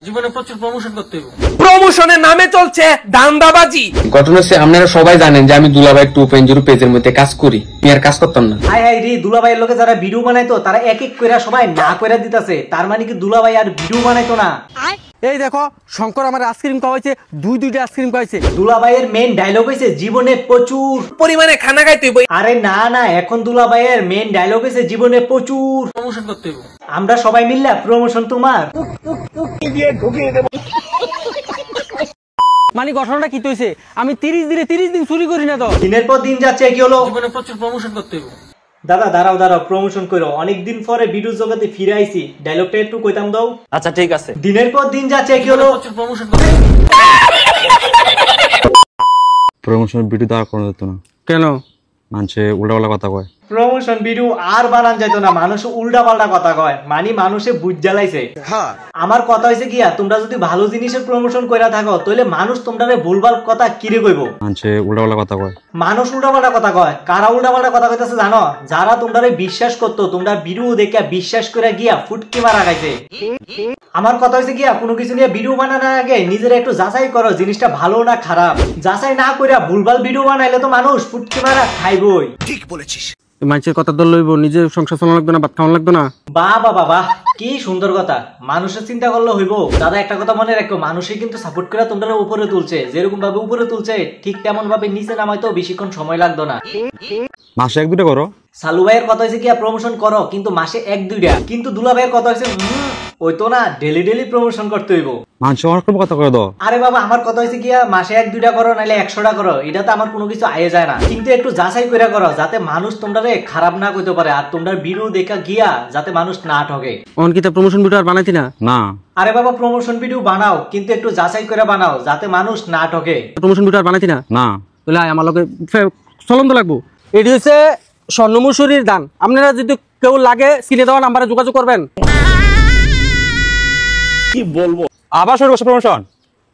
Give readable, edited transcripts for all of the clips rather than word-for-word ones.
জীবনে প্রচুর প্রমোশন করতে হবে। প্রমোশনের নামে চলছে দান্দাবাজি। ঘটনা হচ্ছে আপনারা সবাই জানেন যে আমি দুলাভাই 2.0 পেজের মধ্যে কাজ করি, আমি আর কাজ করতাম না। হাই হাই রে, দুলাভাইয়ের লোকে যারা ভিডিও বানাইতো তারা এক এক করে সবাই না কইরা দিতেছে, তার মানে কি দুলাভাই আর ভিডিও বানাইতো না? এই দেখো শঙ্কর আমার আইসক্রিম খাওয়াইছে, দুইটা আইসক্রিম খাওয়াইছে। দুলাভাইয়ের মেইন ডায়লগ হইছে জীবনে প্রচুর পরিমাণে খানা খাইতে হইব। আরে না না, এখন দুলাভাইয়ের মেইন ডায়লগ হইছে জীবনে প্রচুর প্রমোশন করতে হবে। আমরা সবাই মিললা প্রমোশন তোমার। মানে ঘটনাটা কি হইছে? আমি 30 দিন চুরি করি না তো। দিনের পর দিন যাচ্ছে, কি হলো? জীবনে প্রচুর প্রমোশন করতে হবে। দাদা দাঁড়াও দাঁড়াও, প্রমোশন করো, অনেকদিন পরে ভিডিও জগতে ফিরে আইছি, ডায়লগটা একটু কইতাম দাও। আচ্ছা ঠিক আছে। দিনের পর দিন যাচ্ছে, কি হলো? প্রচুর প্রমোশন করতে হবে। প্রমোশন ভিডিও দেওয়া করা যেত না। কেন? মানুষে উল্টাপাল্টা কথা কয়। প্রমোশন ভিডিও আর বানান যাইতো না, মানুষ উল্টা পাল্টা কথা কয়, মানে মানুষে বুঝ জ্বালাইছে। আমার কথা হইছে কি, তোমরা যদি ভালো জিনিসের প্রমোশন কইরা থাকো তাহলে মানুষ তোমরা ভুলভাল কথা কিরে কইব? মানুষে উল্টাপাল্টা কথা কয়। মানুষ উল্টাপাল্টা কথা কয়? কারা উল্টাপাল্টা কথা কইতাছে জানো? যারা তোমরা বিশ্বাস করতো, তোমরা ভিডিও দেখে বিশ্বাস করে গিয়া ফুটকি মারা খাইছে। আমার কথা হইছে গিয়া, কোনো কিছু নিয়ে ভিডিও বানানোর আগে নিজেরা একটু যাচাই করো জিনিসটা ভালো না খারাপ। যাচাই না কইরা ভুলভাল ভিডিও বানাইলে তো মানুষ ফুটকি মারা খাইবই। ঠিক বলেছিস। মানুষের কথা দল লইব, নিজের সংসার চালানো লাগবে না, ভাত খাওয়ানো লাগবে না। বাহ বাহ বাহ, কি সুন্দর কথা। মানুষের চিন্তা করলে হইব? দাদা একটা কথা মনে রাখো, মানুষই কিন্তু সাপোর্ট করে তোমরা উপরে তুলছে, যেরকম ভাবে উপরে তুলছে ঠিক তেমন ভাবে নিচে নামাইতেও বেশিক্ষণ সময় লাগতো না। মাসে 1-2টা করো। সালু ভাইয়ের কথা হয়েছে কি প্রমোশন করো, কিন্তু মাসে 1-2টা। কিন্তু দুলা ভাইয়ের কথা হয়েছে ওই তো না, ডেলি ডেলি প্রমোশন করতে হইব। মানুষে অনেক কথা করে দাও। আরে বাবা, আমার কথা হয়েছে কি মাসে 1-2টা করো, নাহলে 100টা করো, এটা তো আমার কোনো কিছু আয়ে যায় না। কিন্তু একটু যাচাই করে করো, যাতে মানুষ তোমরা খারাপ না কইতে পারে, আর তোমরা ভিডিও দেখা গিয়া যাতে মানুষ না ঠকে। অনকিতা প্রমোশন ভিডিও আর বানাইতি না? না। আরে বাবা, প্রমোশন ভিডিও বানাও, কিন্তু একটু যাচাই করে বানাও, যাতে মানুষ না ঠকে। প্রমোশন ভিডিও আর বানাইতি না? না। তাহলে আমার লগে চলন তো লাগবো। এটি হচ্ছে স্বর্ণমুসুরির দান। আপনারা যদি কেউ লাগে স্ক্রিনে দেওয়া নাম্বারে যোগাযোগ করবেন। কি বলবো, আবার শুরু করছে প্রমোশন।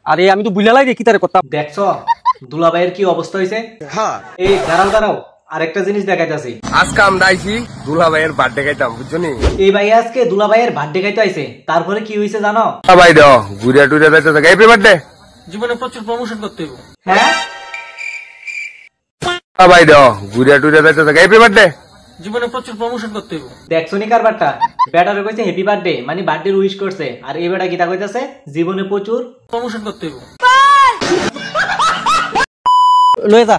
আরে আমি তো বুঝলা লাগে কি তারে কথা। দেখছো দুলা ভাইয়ের কি অবস্থা হয়েছে? হ্যাঁ, এই দাঁড়াও দাঁড়াও, আরেকটা জিনিস দেখাইতাছি। আজকে আমরা আইছি দুলা ভাইয়ের বার্থডে খাইতাম, বুঝছো নি? এই ভাই আজকে দুলা ভাইয়ের বার্থডে খাইতে আইছে, তারপরে কি হয়েছে জানো? ভাই দাও ঘুরিয়া টুরিয়া যাইতে থাকে। Happy birthday. জীবনে প্রচুর প্রমোশন করতে হবে। হ্যাঁ ভাই দাও ঘুরিয়া টুরিয়া যাইতে থাকে। Happy birthday. জীবনে প্রচুর প্রমোশন করতে হবে। দেখছো নি কারবারটা? ব্যাটারে কইছে হ্যাপি বার্থডে, মানে বার্থডে উইশ করছে, আর এই বেটা গীতা কইতাছে জীবনে প্রচুর প্রমোশন করতে হবে। লয়েতা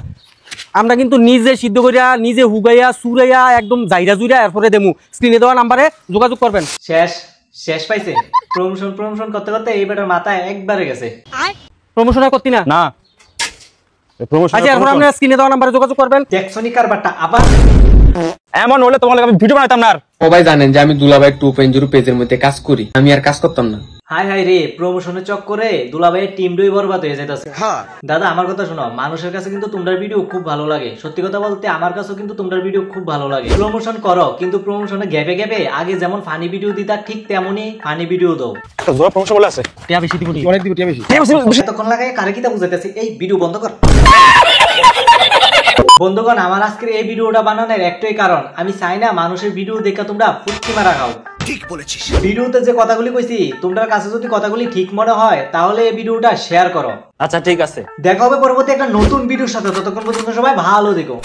আমরা কিন্তু নিজে সিদ্ধ করিয়া, নিজে হুগাইয়া সুরাইয়া একদম জাইরা জুইরা এরপরে দেমু। স্ক্রিনে দেওয়া নাম্বারে যোগাযোগ করবেন। শেষ শেষ পাইছে। প্রমোশন প্রমোশন করতে করতে এই বেটার মাথায় একবারে গেছে। প্রমোশন আর করতি না? না। প্রমোশন আচ্ছা, এরপর আপনারা স্ক্রিনে দেওয়া নাম্বারে যোগাযোগ করবেন। দেখছো নি কারবারটা? আবার এমন হলে তোমার আমি ভিডিও বানাইতাম না। সবাই জানেন যে আমি দুলাভাই 2.0 পেজের মধ্যে কাজ করি, আমি আর কাজ করতাম না। হাই হাই রে, প্রমোশনের চক্করে দুলাভাইয়ের টিমটাই বরবাদ হয়ে যাইতাছে। দাদা আমার কথা শোনো, মানুষের কাছে কিন্তু তোমার ভিডিও খুব ভালো লাগে। সত্যি কথা বলতে আমার কাছেও কিন্তু তোমার ভিডিও খুব ভালো লাগে। প্রমোশন করো, কিন্তু প্রমোশনে গ্যাপে গ্যাপে আগে যেমন ফানি ভিডিও দিতা ঠিক তেমনই ফানি ভিডিও দাও। একটা জোর প্রমোশন বলে আছে। টিয়া বেশি দিবি, অনেক দিব, টিয়া বেশি। এতক্ষণ লাগে কারে কিতা বুঝাইতেছি, এই ভিডিও বন্ধ কর। বন্ধুগণ, আমার আজকের এই ভিডিওটা বানানোর একটাই কারণ, আমি চাই না মানুষের ভিডিও দেখে তোমরা ফুটকি মারা খাও। ঠিক বলেছিস। ভিডিওতে যে কথাগুলি কইছি তোমার কাছে যদি কথাগুলি ঠিক মনে হয় তাহলে এই ভিডিওটা শেয়ার করো। আচ্ছা ঠিক আছে, দেখা হবে পরবর্তী একটা নতুন ভিডিওর সাথে। ততক্ষণ পর্যন্ত সবাই ভালো দেখো।